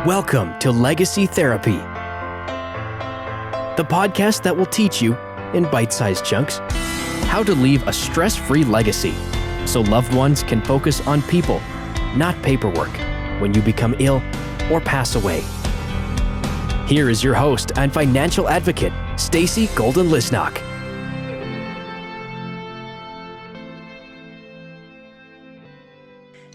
Welcome to Legacy Therapy, the podcast that will teach you, in bite-sized chunks, how to leave a stress-free legacy so loved ones can focus on people, not paperwork, when you become ill or pass away. Here is your host and financial advocate, Stacey Golden-Lisnock.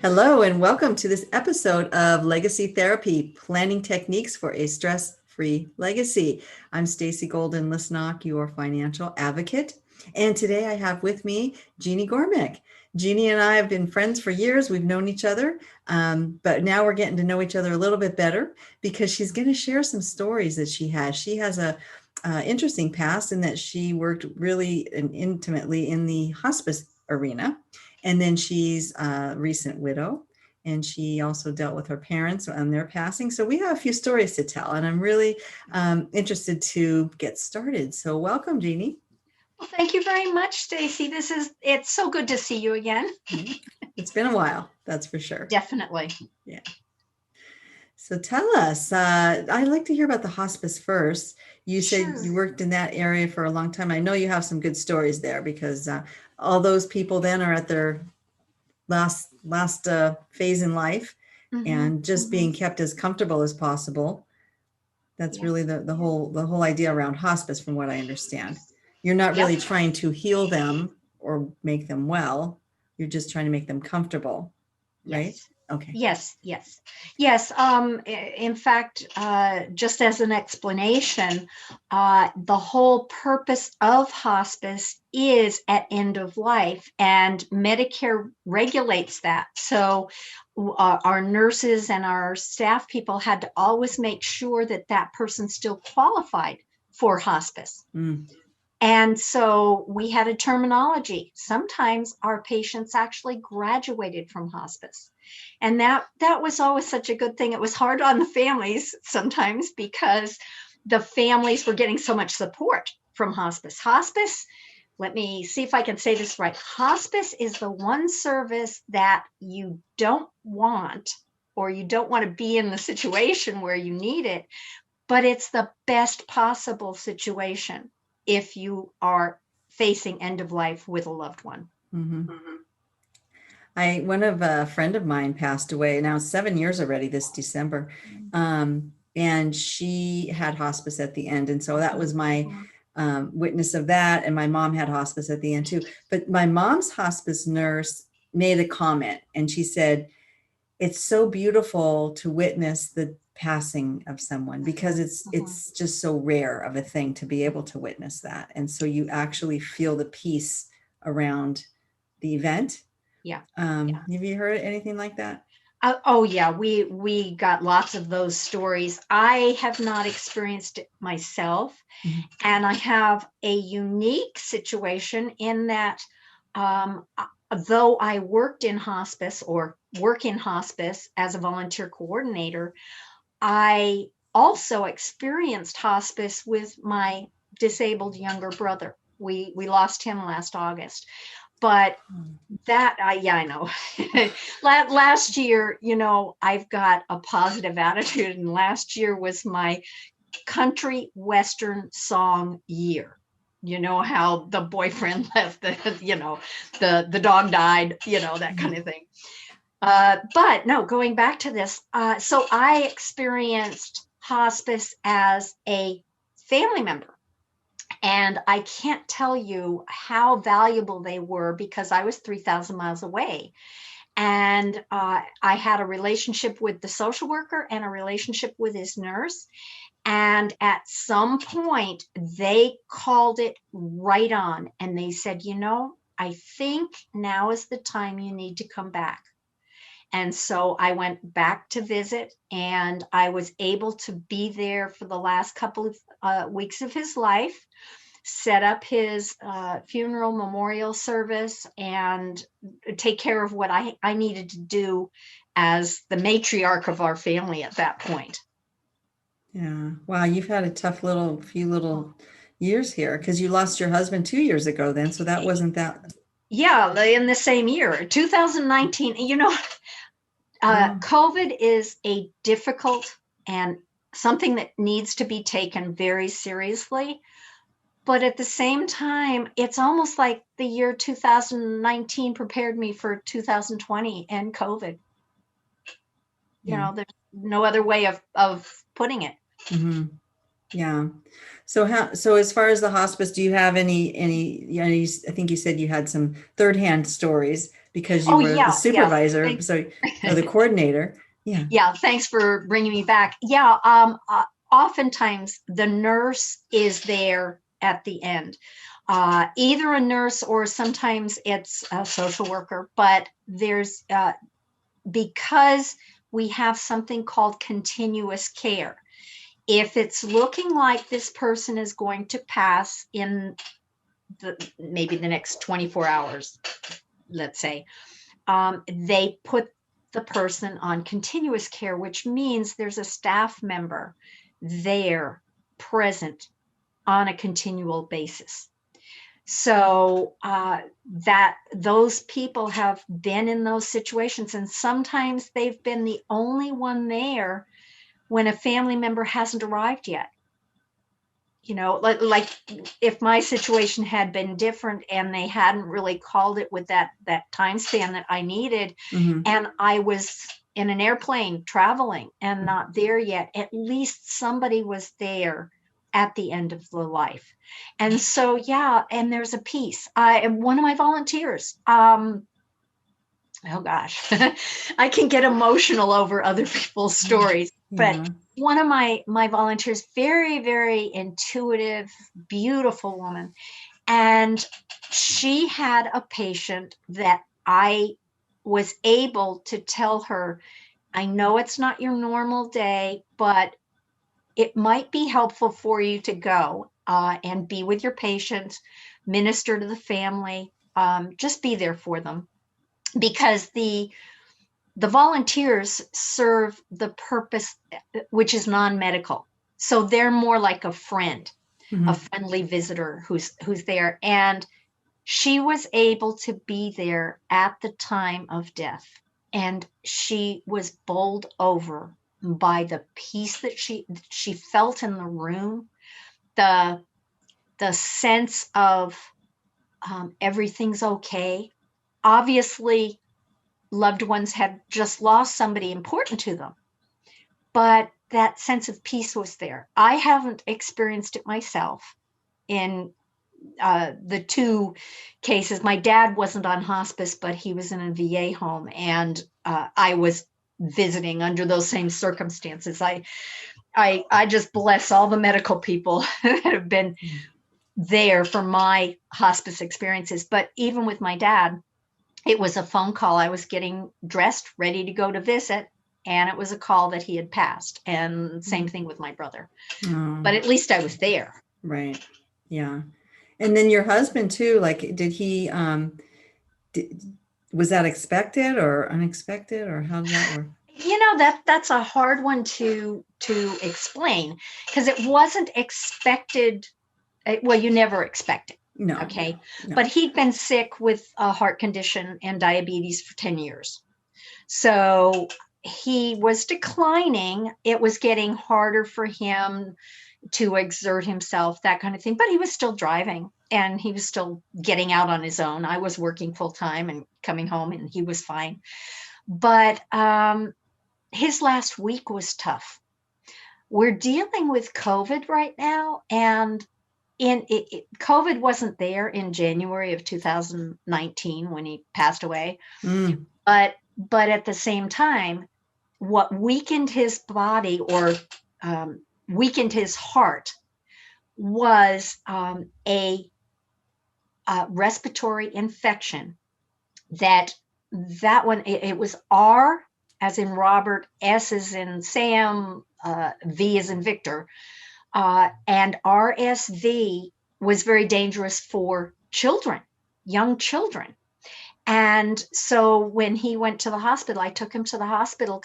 Hello, and welcome to this episode of Legacy Therapy, Planning Techniques for a Stress-Free Legacy. I'm Stacey Golden-Lisnock, your financial advocate. And today I have with me Jeanne Gormick. Jeanne and I have been friends for years. We've known each other, but now we're getting to know each other a little bit better because she's going to share some stories that she has. She has a interesting past in that she worked really and intimately in the hospice arena. And then she's a recent widow, and she also dealt with her parents and their passing. So we have a few stories to tell, and I'm really interested to get started. So welcome, Jeanne. Well, thank you very much, Stacey. It's so good to see you again. It's been a while, that's for sure. Definitely. Yeah. So tell us, I'd like to hear about the hospice first. You said you worked in that area for a long time. I know you have some good stories there because all those people then are at their last phase in life, and just being kept as comfortable as possible. That's really the whole idea around hospice, from what I understand. You're not really trying to heal them or make them well. You're just trying to make them comfortable, right? Okay. Yes. In fact, just as an explanation, the whole purpose of hospice is at end of life, and Medicare regulates that. So our nurses and our staff people had to always make sure that that person still qualified for hospice. And so we had a terminology. Sometimes our patients actually graduated from hospice. And that was always such a good thing. It was hard on the families sometimes because the families were getting so much support from hospice. Hospice, let me see if I can say this right. Hospice is the one service that you don't want, or you don't want to be in the situation where you need it, but it's the best possible situation if you are facing end of life with a loved one. A friend of mine passed away now 7 years already this December. And she had hospice at the end. And so that was my witness of that. And my mom had hospice at the end too. But my mom's hospice nurse made a comment, and she said, it's so beautiful to witness the passing of someone because it's just so rare of a thing to be able to witness that. And so you actually feel the peace around the event. Have you heard anything like that? We got lots of those stories. I have not experienced it myself, and I have a unique situation in that though I worked in hospice or work in hospice as a volunteer coordinator, I also experienced hospice with my disabled younger brother. We lost him last August. But I know. Last year, I've got a positive attitude, and last year was my country western song year. You know how the boyfriend left, the dog died, that kind of thing. But no, going back to this, so I experienced hospice as a family member. And I can't tell you how valuable they were because I was 3,000 miles away. And I had a relationship with the social worker and a relationship with his nurse. And at some point, they called it right on. And they said, I think now is the time you need to come back. And so I went back to visit, and I was able to be there for the last couple of weeks of his life, set up his funeral memorial service, and take care of what I needed to do as the matriarch of our family at that point. Yeah. Wow. You've had a tough few little years here because you lost your husband 2 years ago then. So that wasn't that. Yeah. In the same year, 2019, COVID is a difficult and something that needs to be taken very seriously. But at the same time, it's almost like the year 2019 prepared me for 2020 and COVID. Yeah. There's no other way of putting it. Mm-hmm. Yeah. So as far as the hospice, do you have any, I think you said you had some third hand stories because you Oh, were the yeah. supervisor, or the coordinator. Yeah. Yeah. Thanks for bringing me back. Yeah. Oftentimes the nurse is there at the end, either a nurse or sometimes it's a social worker, but there's, because we have something called continuous care. If it's looking like this person is going to pass in maybe the next 24 hours, let's say, they put the person on continuous care, which means there's a staff member there present on a continual basis. So that those people have been in those situations, and sometimes they've been the only one there when a family member hasn't arrived yet. Like if my situation had been different and they hadn't really called it with that time span that I needed, Mm-hmm. and I was in an airplane traveling and not there yet, at least somebody was there at the end of the life. And so, yeah, and there's a piece. One of my volunteers, oh gosh, I can get emotional over other people's stories, but Yeah. one of my volunteers, very, very intuitive, beautiful woman. And she had a patient that I was able to tell her, I know it's not your normal day, but it might be helpful for you to go and be with your patient, minister to the family, just be there for them. Because the volunteers serve the purpose, which is non-medical. So they're more like a friend, Mm-hmm. a friendly visitor who's there. And she was able to be there at the time of death. And she was bowled over by the peace that she felt in the room, the sense of everything's okay. Obviously, loved ones had just lost somebody important to them, but that sense of peace was there. I haven't experienced it myself in the two cases. My dad wasn't on hospice, but he was in a VA home, and I was visiting under those same circumstances. I just bless all the medical people that have been there for my hospice experiences. But even with my dad, it was a phone call. I was getting dressed, ready to go to visit, and it was a call that he had passed. And same thing with my brother. Oh. But at least I was there. Right. Yeah. And then your husband too, like, did he, was that expected or unexpected, or how did that work? That's a hard one to explain, because it wasn't expected. Well, you never expect it. No. Okay. No. But he'd been sick with a heart condition and diabetes for 10 years. So he was declining. It was getting harder for him to exert himself, that kind of thing. But he was still driving and he was still getting out on his own. I was working full time and coming home, and he was fine. But his last week was tough. We're dealing with COVID right now, and COVID wasn't there in January of 2019 when he passed away. But at the same time, what weakened his body or weakened his heart was a respiratory infection. That one, it was R as in Robert, S as in Sam, V as in Victor. And RSV was very dangerous for children, young children. And so when he went to the hospital, I took him to the hospital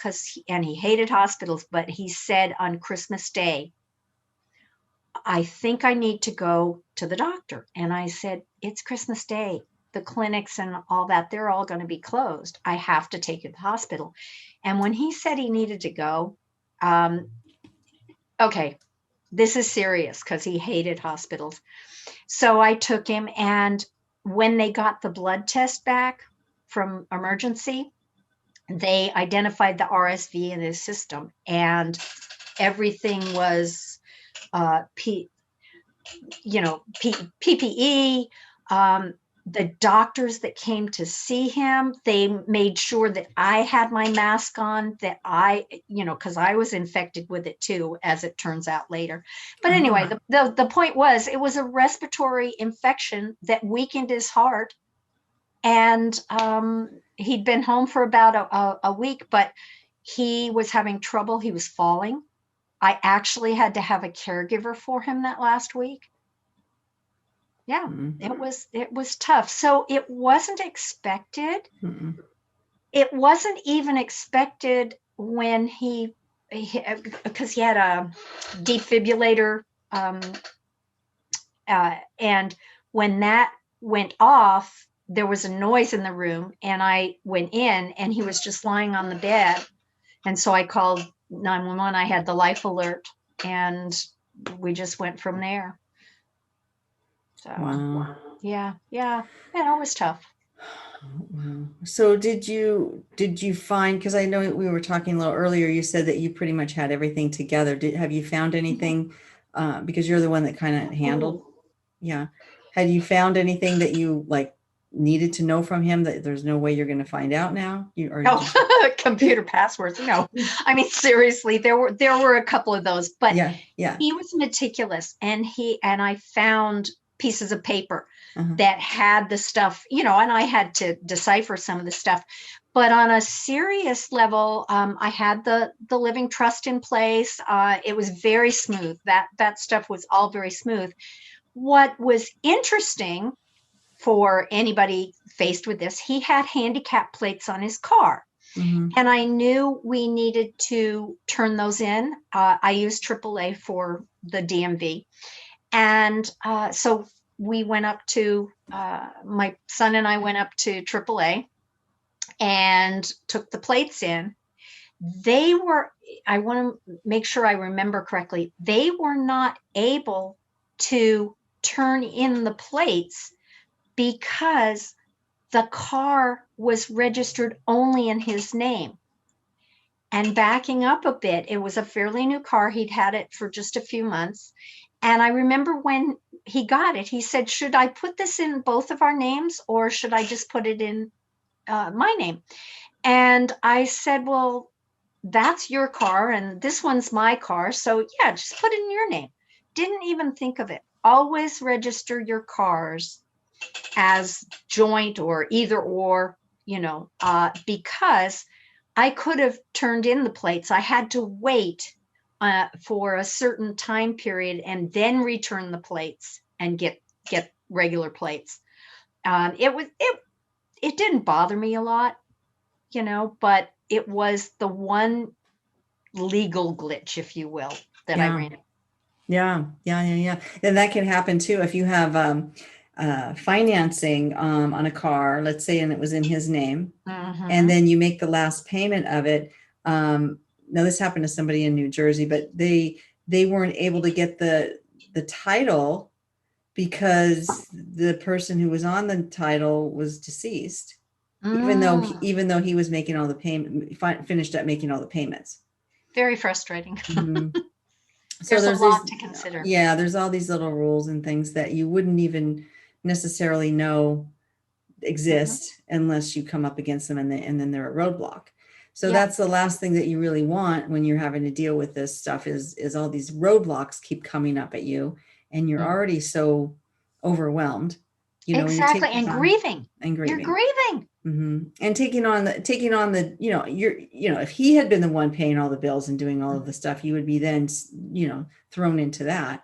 and he hated hospitals, but he said on Christmas Day, I think I need to go to the doctor. And I said, it's Christmas Day. The clinics and all that, they're all going to be closed. I have to take you to the hospital. And when he said he needed to go, okay, this is serious because he hated hospitals. So I took him, and when they got the blood test back from emergency, they identified the RSV in his system, and everything was PPE. The doctors that came to see him, they made sure that I had my mask on, that because I was infected with it too, as it turns out later. But anyway, the point was, it was a respiratory infection that weakened his heart. And he'd been home for about a week, but he was having trouble. He was falling. I actually had to have a caregiver for him that last week. Yeah, it was tough. So it wasn't expected. It wasn't even expected when because he had a defibrillator, and when that went off, there was a noise in the room, and I went in, and he was just lying on the bed, and so I called 911. I had the life alert, and we just went from there. So, Wow. Yeah, it was tough. Wow. So did you find, because I know we were talking a little earlier, you said that you pretty much had everything together. Have you found anything, because you're the one that kind of handled? Yeah. Had you found anything that you like needed to know from him that there's no way you're going to find out now? Computer passwords. No, I mean, seriously, there were a couple of those, but he was meticulous, and I found pieces of paper that had the stuff, and I had to decipher some of the stuff. But on a serious level, I had the living trust in place. It was very smooth. That stuff was all very smooth. What was interesting for anybody faced with this, he had handicap plates on his car. And I knew we needed to turn those in. I used AAA for the DMV. And so we went up to, my son and I went up to AAA and took the plates in. I want to make sure I remember correctly, they were not able to turn in the plates because the car was registered only in his name. And backing up a bit, it was a fairly new car. He'd had it for just a few months. And I remember when he got it, he said, should I put this in both of our names, or should I just put it in my name? And I said, well, that's your car and this one's my car. So yeah, just put it in your name. Didn't even think of it. Always register your cars as joint or either or, because I could have turned in the plates. I had to wait for a certain time period and then return the plates and get regular plates. It didn't bother me a lot, but it was the one legal glitch, if you will, that I ran into. Yeah. And that can happen too if you have financing on a car, let's say, and it was in his name, and then you make the last payment of it. Now this happened to somebody in New Jersey, but they weren't able to get the title because the person who was on the title was deceased, even though he was making all the payment, finished up making all the payments. Very frustrating. So there's a lot to consider. Yeah, there's all these little rules and things that you wouldn't even necessarily know exist unless you come up against them, and then they're a roadblock. So that's the last thing that you really want when you're having to deal with this stuff is all these roadblocks keep coming up at you, and you're already so overwhelmed. Exactly, and grieving. You're grieving. And taking on the if he had been the one paying all the bills and doing all of the stuff, you would be then thrown into that.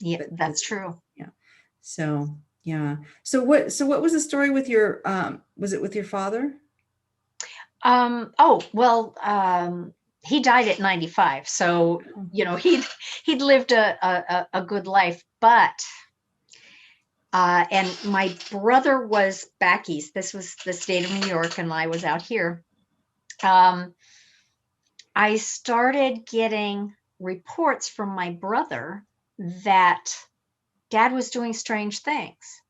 Yeah, that's true. Yeah. So yeah. So what was the story with your was it with your father? He died at 95, so he'd lived a good life, but and my brother was back east. This was the state of New York, and I was out here. I started getting reports from my brother that Dad was doing strange things.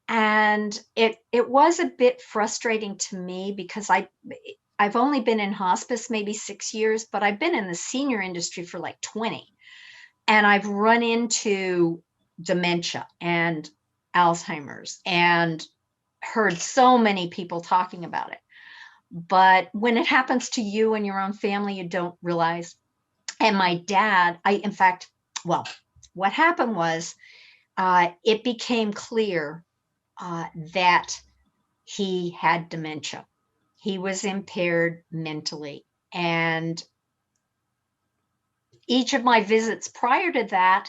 And it was a bit frustrating to me because I've only been in hospice maybe 6 years, but I've been in the senior industry for like 20. And I've run into dementia and Alzheimer's and heard so many people talking about it. But when it happens to you and your own family, you don't realize. And my dad, what happened was it became clear that he had dementia. He was impaired mentally. And each of my visits prior to that,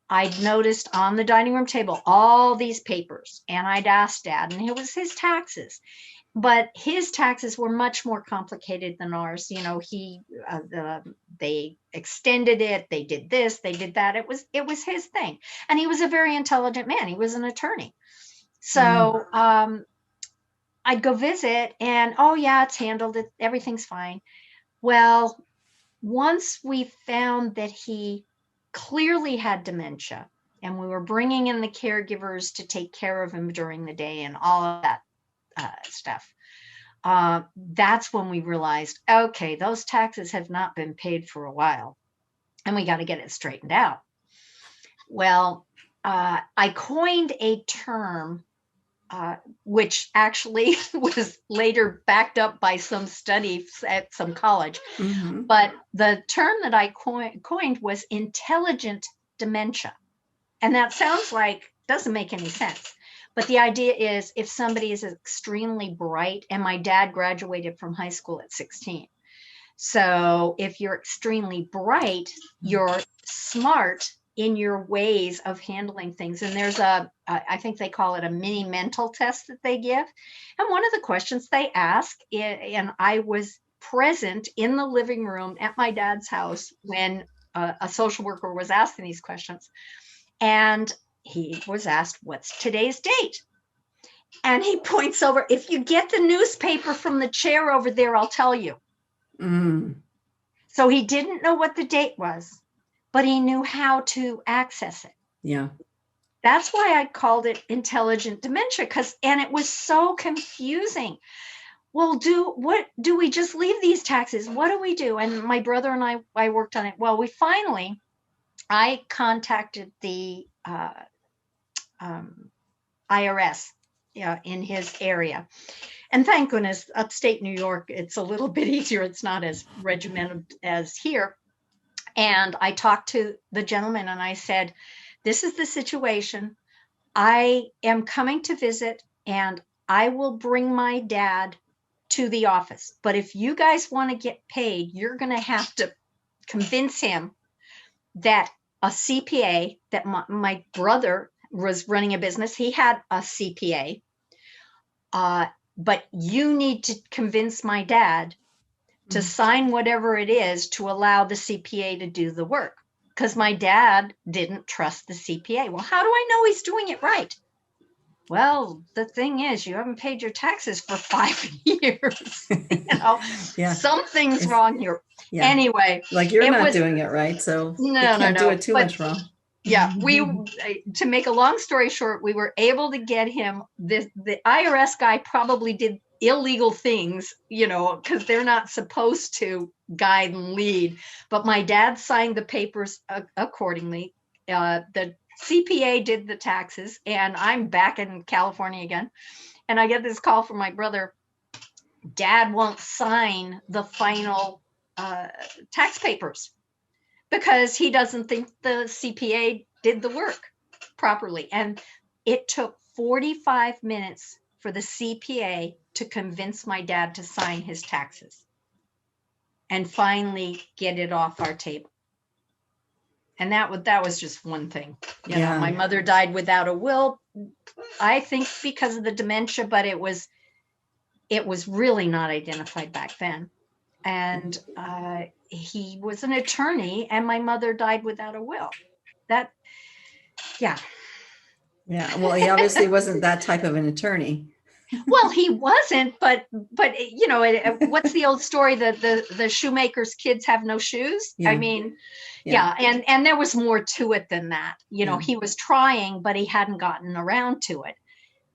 I'd noticed on the dining room table all these papers, and I'd asked Dad, and it was his taxes. But his taxes were much more complicated than ours. You know, they extended it, they did this, they did that. It was his thing. And he was a very intelligent man. He was an attorney. So I'd go visit and, oh yeah, it's handled, everything's fine. Well, once we found that he clearly had dementia and we were bringing in the caregivers to take care of him during the day and all of that stuff, that's when we realized, okay, those taxes have not been paid for a while and we got to get it straightened out. Well, I coined a term which actually was later backed up by some studies at some college. Mm-hmm. But the term that I coined was intelligent dementia. And that sounds like, doesn't make any sense. But the idea is if somebody is extremely bright, and my dad graduated from high school at 16. So if you're extremely bright, you're smart in your ways of handling things. And there's I think they call it a mini mental test that they give. And one of the questions they ask, and I was present in the living room at my dad's house when a social worker was asking these questions. And he was asked, what's today's date? And he points over, if you get the newspaper from the chair over there, I'll tell you. Mm. So he didn't know what the date was, but he knew how to access it. Yeah. That's why I called it intelligent dementia, and it was so confusing. Well, do we just leave these taxes? What do we do? And my brother and I worked on it. Well, I contacted the IRS in his area. And thank goodness, upstate New York, it's a little bit easier. It's not as regimented as here. And I talked to the gentleman and I said, this is the situation. I am coming to visit and I will bring my dad to the office. But if you guys want to get paid, you're going to have to convince him that a CPA, that my brother was running a business. He had a CPA. But you need to convince my dad to sign whatever it is to allow the CPA to do the work. Because my dad didn't trust the CPA. Well, how do I know he's doing it right? Well, the thing is, you haven't paid your taxes for 5 years. Something's wrong here. Yeah. Anyway, like you're not doing it right, so you can't do it too much wrong. Yeah, to make a long story short, we were able to get him. The IRS guy probably did illegal things, because they're not supposed to guide and lead. But my dad signed the papers accordingly. The CPA did the taxes, and I'm back in California again. And I get this call from my brother. Dad won't sign the final tax papers because he doesn't think the CPA did the work properly. And it took 45 minutes for the CPA to convince my dad to sign his taxes and finally get it off our table. And that was just one thing. My mother died without a will, I think because of the dementia, but it was really not identified back then. And he was an attorney and my mother died without a will. Yeah. Well, he obviously wasn't that type of an attorney. Well, he wasn't, but what's the old story that the shoemaker's kids have no shoes? Yeah. I mean, yeah, and there was more to it than that. He was trying, but he hadn't gotten around to it.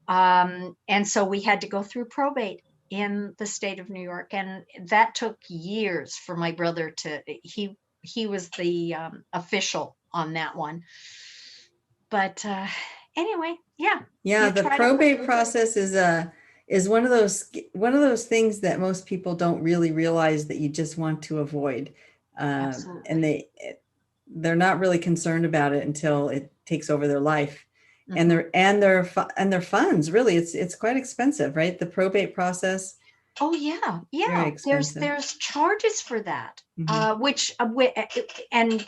And so we had to go through probate in the state of New York, and that took years for my brother to. He was the official on that one, but anyway, yeah. Yeah, the probate process is one of those things that most people don't really realize that you just want to avoid, and they're not really concerned about it until it takes over their life, and their funds. Really, it's quite expensive, right? The probate process. Oh yeah. There's charges for that, and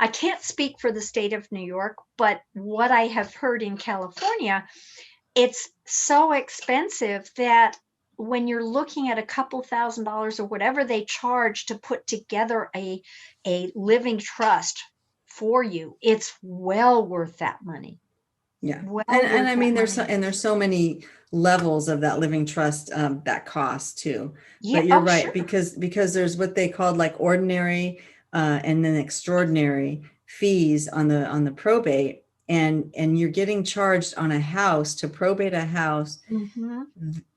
I can't speak for the state of New York, but what I have heard in California, it's so expensive that when you're looking at a couple $1,000s or whatever they charge to put together a living trust for you, it's well worth that money. Yeah. And I mean, there's so many levels of that living trust that cost too. Yeah. But you're right, sure. because there's what they called like ordinary and then extraordinary fees on the probate, and you're getting charged on a house to probate a house,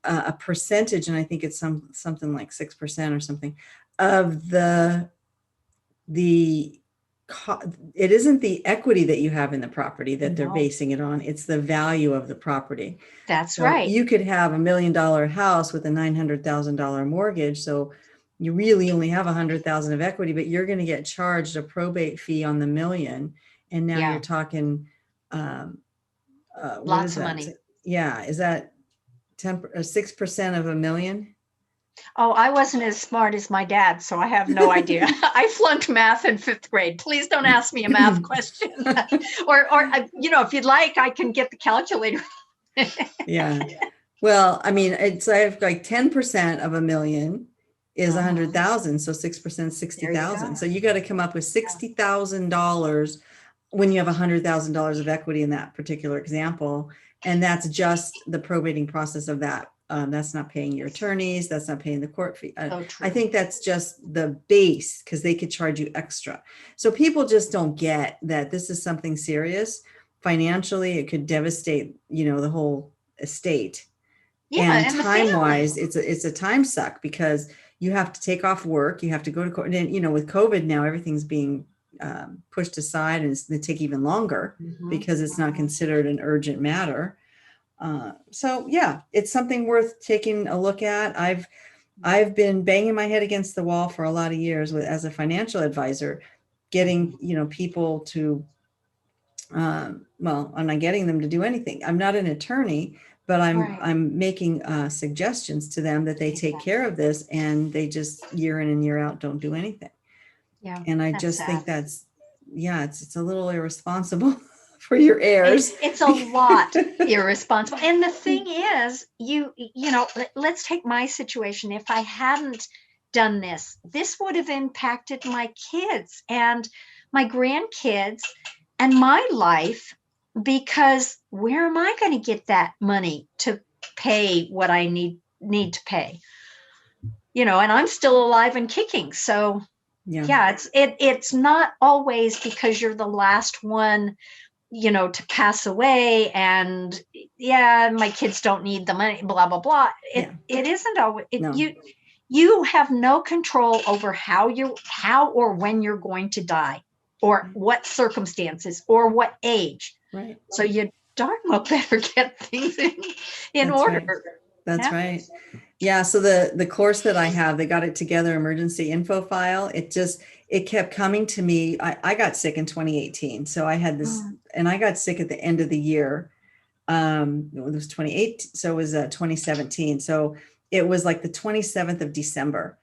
a percentage, and I think it's something like 6% or something of it isn't the equity that you have in the property that they're basing it on. It's the value of the property. That's right. You could have $1 million house with a $900,000 mortgage. So you really only have $100,000 of equity, but you're going to get charged a probate fee on the million. And now you're talking, lots of money. Yeah. Is that 6% of $1 million? Oh, I wasn't as smart as my dad, so I have no idea. I flunked math in 5th grade. Please don't ask me a math question. or if you'd like, I can get the calculator. Yeah. Well, I mean, I have like 10% of $1 million is 100,000. So 6%, 60,000. So you got to come up with $60,000 when you have $100,000 of equity in that particular example. And that's just the probating process of that. That's not paying your attorneys. That's not paying the court fee. I think that's just the base, because they could charge you extra. So people just don't get that this is something serious. Financially, it could devastate, the whole estate. Yeah, and time-wise, it's a time suck, because you have to take off work. You have to go to court. And, with COVID now, everything's being pushed aside, and it's going to take even longer because it's not considered an urgent matter. So yeah, it's something worth taking a look at. I've been banging my head against the wall for a lot of years as a financial advisor, getting, people to, I'm not getting them to do anything. I'm not an attorney, but I'm making suggestions to them that they take care of this, and they just year in and year out don't do anything. Yeah. And I just think that's, it's a little irresponsible. For your heirs. It's a lot irresponsible. And the thing is, let's take my situation. If I hadn't done this would have impacted my kids and my grandkids and my life, because where am I going to get that money to pay what I need to pay? And I'm still alive and kicking. So it's not always because you're the last one to pass away, and my kids don't need the money, blah, blah, blah. It isn't always, you have no control over how or when you're going to die, or what circumstances, or what age. Right. So you darn well better get things in order. Right. That's right. Yeah. So the course that I have, they got it together, emergency info file. It kept coming to me. I got sick in 2018. So I had this, and I got sick at the end of the year. It was 28. So it was 2017. So it was like the 27th of December.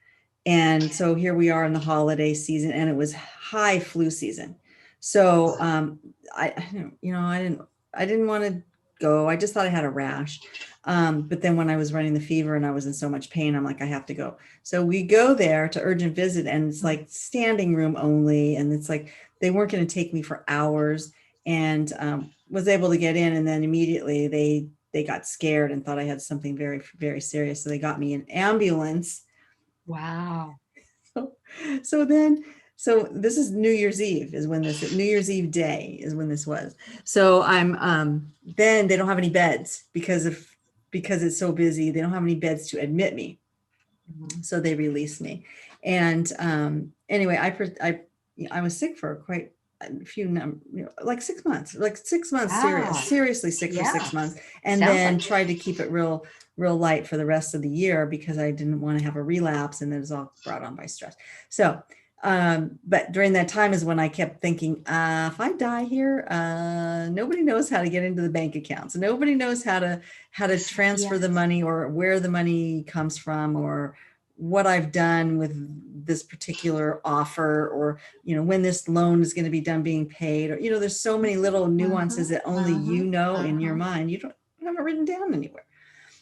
And so here we are in the holiday season, and it was high flu season. So I didn't want to go. I just thought I had a rash. But then when I was running the fever and I was in so much pain, I'm like, I have to go. So we go there to urgent visit, and it's like standing room only. And it's like, they weren't going to take me for hours, and was able to get in. And then immediately they they got scared and thought I had something very, very serious. So they got me an ambulance. Wow. So this is New Year's Eve New Year's Eve day is when this was. So I'm, then they don't have any beds because it's so busy. They don't have any beds to admit me. So they released me. And, anyway, I was sick for quite a few, like 6 months, Wow. seriously sick for Yeah. 6 months, and Sounds then like it. tried to keep it real light for the rest of the year because I didn't want to have a relapse, and it was all brought on by stress. So, but during that time is when I kept thinking, if I die here, nobody knows how to get into the bank accounts. Nobody knows how to transfer the money, or where the money comes from, or what I've done with this particular offer, or, when this loan is going to be done being paid, or, there's so many little nuances that only in your mind. You have it written down anywhere.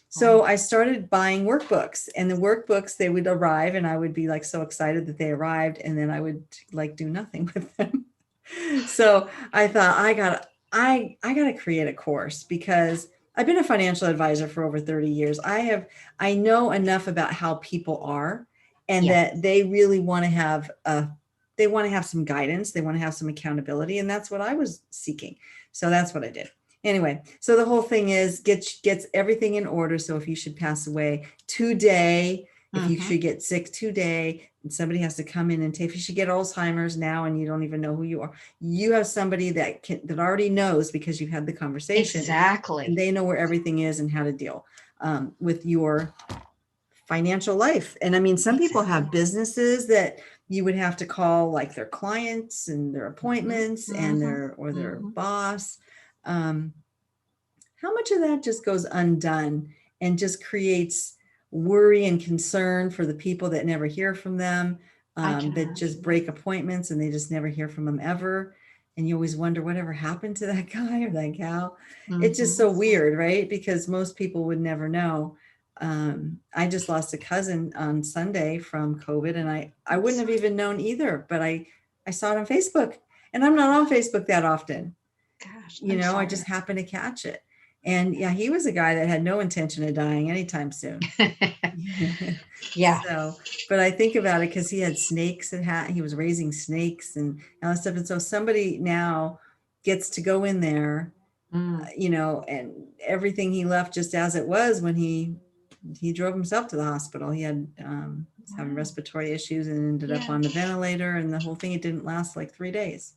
So I started buying workbooks, and the workbooks, they would arrive, and I would be like so excited that they arrived, and then I would like do nothing with them. So I thought I gotta create a course, because I've been a financial advisor for over 30 years. I know enough about how people are, and that they really want to have some guidance. They want to have some accountability. And that's what I was seeking. So that's what I did. Anyway, so the whole thing is gets everything in order. So if you should pass away today, if you should get sick today, and somebody has to come in and take, if you should get Alzheimer's now and you don't even know who you are, you have somebody that already knows, because you've had the conversation. Exactly. And they know where everything is and how to deal with your financial life. And I mean, some people have businesses that you would have to call, like their clients and their appointments and their boss. How much of that just goes undone and just creates worry and concern for the people that never hear from them, that just break appointments and they just never hear from them ever. And you always wonder whatever happened to that guy or that gal. It's just so weird, right? Because most people would never know. I just lost a cousin on Sunday from COVID, and I wouldn't have even known either, but I saw it on Facebook, and I'm not on Facebook that often. Gosh, I just happened to catch it. And yeah, he was a guy that had no intention of dying anytime soon. Yeah. So, but I think about it because he had snakes he was raising snakes and all that stuff. And so somebody now gets to go in there, and everything he left just as it was when he drove himself to the hospital. He had was having respiratory issues and ended up on the ventilator, and the whole thing, it didn't last like 3 days.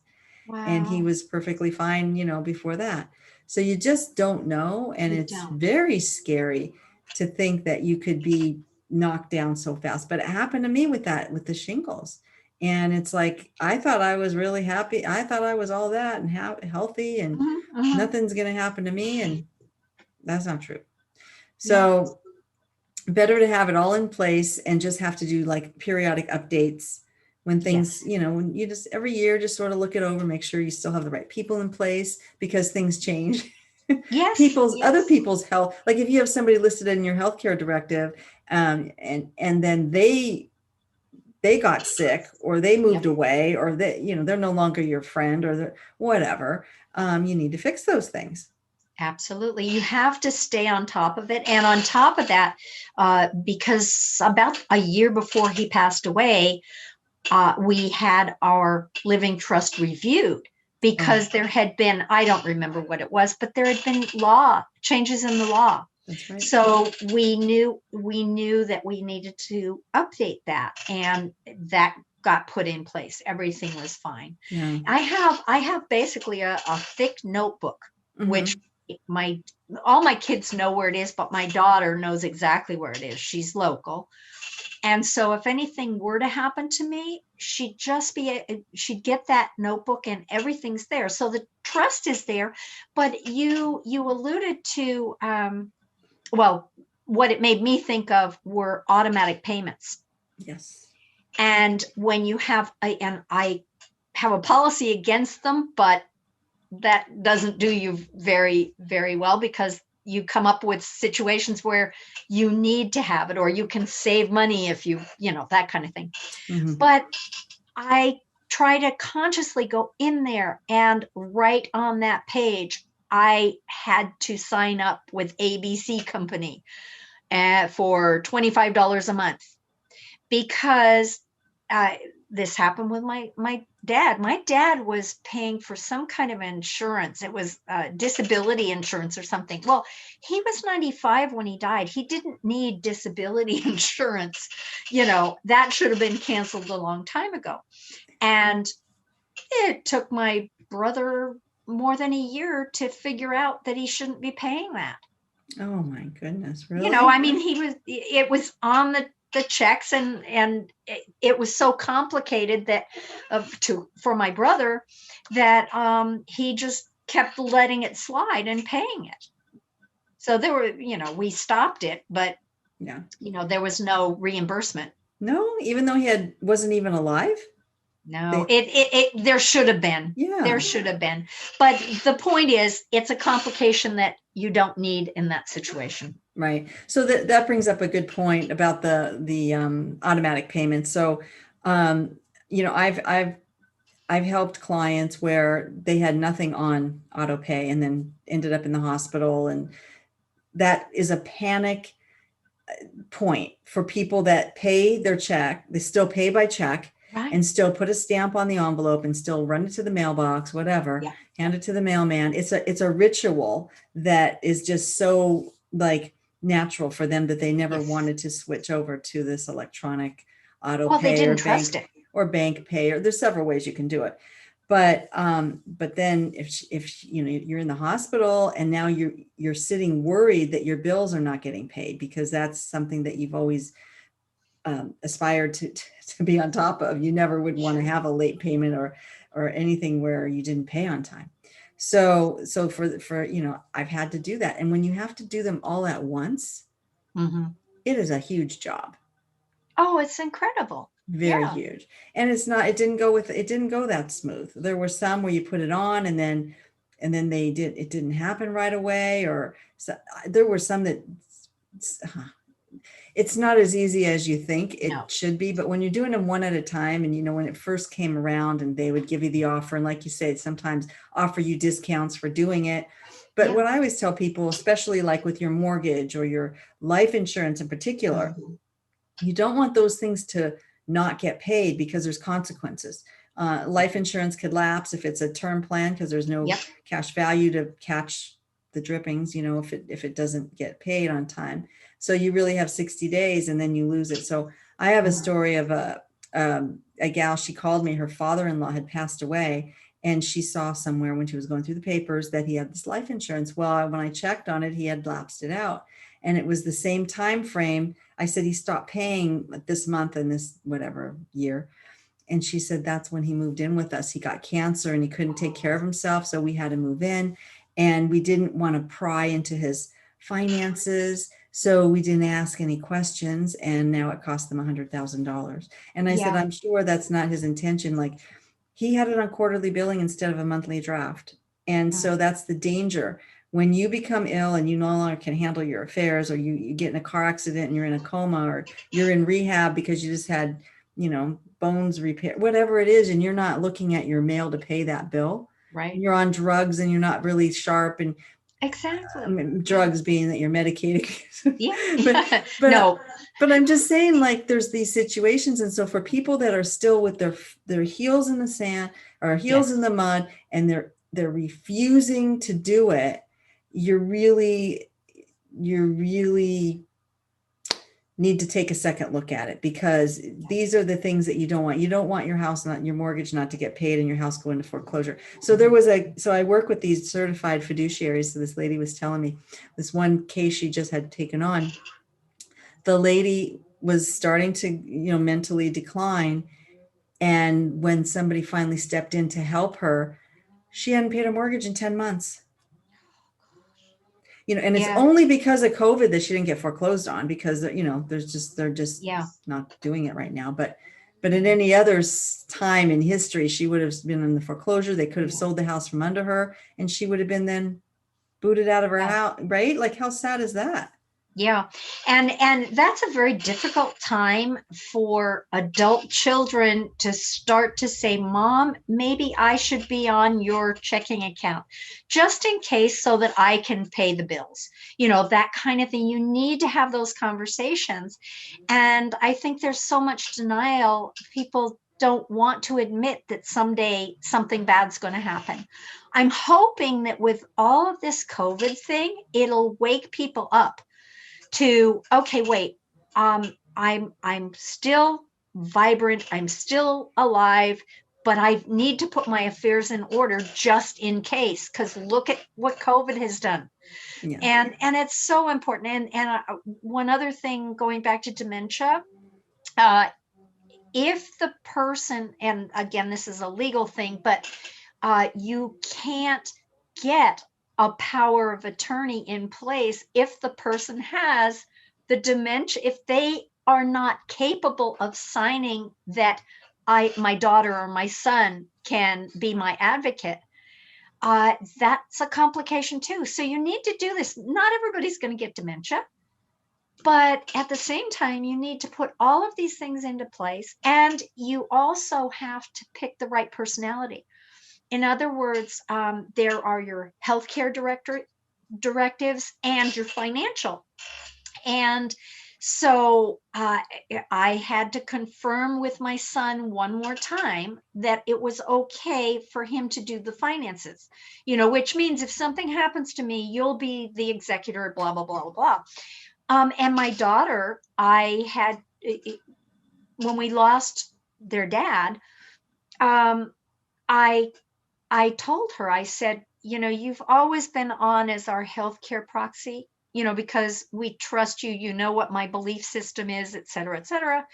Wow. And he was perfectly fine, before that. So you just don't know. And it's very scary to think that you could be knocked down so fast. But it happened to me with the shingles. And it's like, I thought I was really happy. I thought I was all that and healthy, and nothing's going to happen to me. And that's not true. So better to have it all in place and just have to do like periodic updates when things, when you just every year, just sort of look it over, make sure you still have the right people in place, because things change. Yes. Other people's health. Like if you have somebody listed in your healthcare directive, and then they got sick, or they moved away, or they're no longer your friend, or whatever, you need to fix those things. Absolutely. You have to stay on top of it. And on top of that, because about a year before he passed away, we had our living trust reviewed, because there had been, I don't remember what it was, but there had been changes in the law. That's right. So we knew that we needed to update that, and that got put in place. Everything was fine. Yeah. I have basically a thick notebook, which all my kids know where it is, but my daughter knows exactly where it is. She's local. And so if anything were to happen to me, she'd get that notebook and everything's there. So the trust is there. But you alluded to, what it made me think of were automatic payments. Yes. And when you have, and I have a policy against them, but that doesn't do you very, very well, because you come up with situations where you need to have it, or you can save money if that kind of thing. But I try to consciously go in there and write on that page I had to sign up with ABC Company for $25 a month because this happened with my dad. My dad was paying for some kind of insurance. It was disability insurance or something. Well, he was 95 when he died. He didn't need disability insurance. That should have been canceled a long time ago. And it took my brother more than a year to figure out that he shouldn't be paying that. Oh my goodness, really? I mean, it was on the checks, and it was so complicated that for my brother that he just kept letting it slide and paying it. So there were, we stopped it, but yeah, there was no reimbursement. No, even though he wasn't even alive? No, there should have been. Yeah. There should have been. But the point is, it's a complication that you don't need in that situation. Right. So that brings up a good point about the automatic payments. So, I've helped clients where they had nothing on auto pay and then ended up in the hospital, and that is a panic point for people that pay their check. They still pay by check. Right. And still put a stamp on the envelope and still run it to the mailbox, whatever, hand it to the mailman. It's a ritual that is just so like natural for them that they never wanted to switch over to this electronic auto pay. They didn't trust it. Or bank pay, or there's several ways you can do it. But then if you're in the hospital and now you're sitting worried that your bills are not getting paid, because that's something that you've always aspired to be on top of. You never would want to have a late payment or anything where you didn't pay on time. So for I've had to do that. And when you have to do them all at once, it is a huge job. Oh, it's incredible. Very huge. And it didn't go that smooth. There were some where you put it on and then it didn't happen right away, or so, there were some that it's not as easy as you think it should be. But when you're doing them one at a time, and when it first came around and they would give you the offer, and like you said, sometimes offer you discounts for doing it. But what I always tell people, especially like with your mortgage or your life insurance in particular, you don't want those things to not get paid because there's consequences. Life insurance could lapse if it's a term plan because there's no cash value to catch the drippings, if it doesn't get paid on time. So you really have 60 days and then you lose it. So I have a story of a gal. She called me, her father-in-law had passed away, and she saw somewhere when she was going through the papers that he had this life insurance. Well, when I checked on it, he had lapsed it out, and it was the same time frame. I said, he stopped paying this month and this whatever year. And she said, that's when he moved in with us. He got cancer and he couldn't take care of himself. So we had to move in, and we didn't want to pry into his finances. So we didn't ask any questions, and now it cost them $100,000. And I said, I'm sure that's not his intention. Like, he had it on quarterly billing instead of a monthly draft. And so that's the danger. When you become ill and you no longer can handle your affairs, or you get in a car accident and you're in a coma, or you're in rehab because you just had, bones repaired, whatever it is, and you're not looking at your mail to pay that bill. Right. And you're on drugs and you're not really sharp, and exactly. Drugs being that you're medicated. but no. But I'm just saying, like, there's these situations. And so for people that are still with their heels in the sand or heels in the mud, and they're refusing to do it, you really need to take a second look at it, because these are the things that you don't want. You don't want your house, not your mortgage, not to get paid and your house go into foreclosure. So so I work with these certified fiduciaries. So this lady was telling me this one case she just had taken on. The lady was starting to, mentally decline. And when somebody finally stepped in to help her, she hadn't paid her mortgage in 10 months. And it's only because of COVID that she didn't get foreclosed on, because, they're just not doing it right now. But in any other time in history, she would have been in the foreclosure. They could have sold the house from under her, and she would have been then booted out of her house, right? Like, how sad is that? Yeah. And that's a very difficult time for adult children to start to say, Mom, maybe I should be on your checking account just in case so that I can pay the bills. That kind of thing. You need to have those conversations. And I think there's so much denial. People don't want to admit that someday something bad's going to happen. I'm hoping that with all of this COVID thing, it'll wake people up to, okay, wait, I'm still vibrant, I'm still alive, but I need to put my affairs in order just in case, because look at what COVID has done. Yeah. And it's so important. And one other thing, going back to dementia, if the person, and again, this is a legal thing, but you can't get a power of attorney in place if the person has the dementia, if they are not capable of signing that my daughter or my son can be my advocate. That's a complication too. So you need to do this. Not everybody's going to get dementia, but at the same time, you need to put all of these things into place, and you also have to pick the right personality. In other words, there are your healthcare directives and your financial. And so I had to confirm with my son one more time that it was okay for him to do the finances, which means if something happens to me, you'll be the executor, blah, blah, blah, blah. And my daughter, when we lost their dad, I told her, I said, you've always been on as our healthcare proxy, because we trust you, what my belief system is, et cetera, et cetera.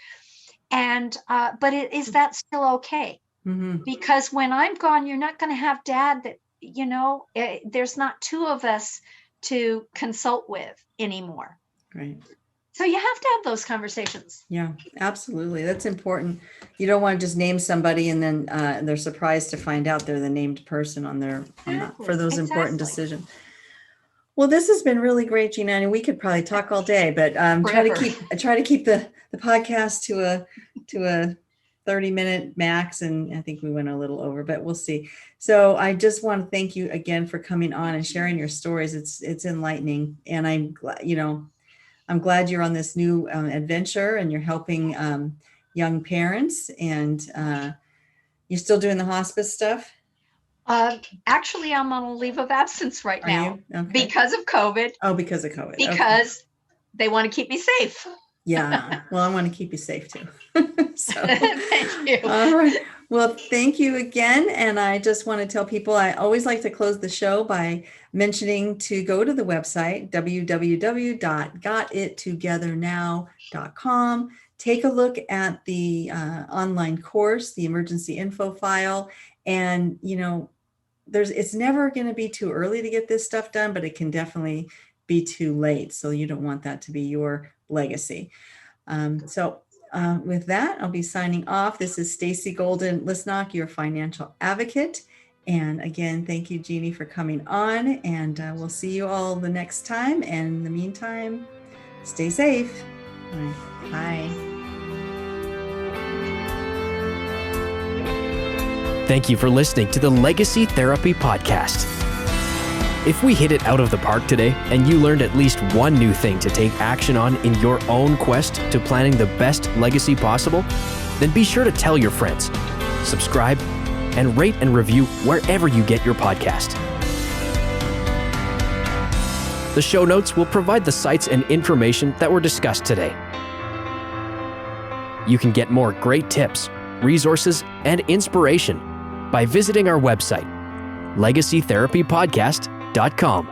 And, but is that still okay? Mm-hmm. Because when I'm gone, you're not going to have dad that, there's not two of us to consult with anymore. Right. So you have to have those conversations. Yeah, absolutely. That's important. You don't want to just name somebody and then they're surprised to find out they're the named person for those important decisions. Well, this has been really great, Jeanne, and we could probably talk all day, but try to keep the podcast to a 30-minute max, and I think we went a little over, but we'll see. So I just want to thank you again for coming on and sharing your stories. It's enlightening, and I'm glad you're on this new adventure and you're helping young parents, and you're still doing the hospice stuff? Actually, I'm on a leave of absence right now. Okay. Because of COVID. Oh, because of COVID. Because they want to keep me safe. Yeah. Well, I want to keep you safe too. So, thank you. All right. Well, thank you again. And I just want to tell people, I always like to close the show by mentioning to go to the website, www.gotittogethernow.com. Take a look at the online course, the emergency info file. And, it's never going to be too early to get this stuff done, but it can definitely be too late. So you don't want that to be your legacy. With that, I'll be signing off. This is Stacey Golden-Lisnock, your financial advocate. And again, thank you, Jeanne, for coming on. And we'll see you all the next time. And in the meantime, stay safe. Bye. Thank you for listening to the Legacy Therapy Podcast. If we hit it out of the park today and you learned at least one new thing to take action on in your own quest to planning the best legacy possible, then be sure to tell your friends, subscribe, and rate and review wherever you get your podcast. The show notes will provide the sites and information that were discussed today. You can get more great tips, resources, and inspiration by visiting our website, legacytherapypodcast.com.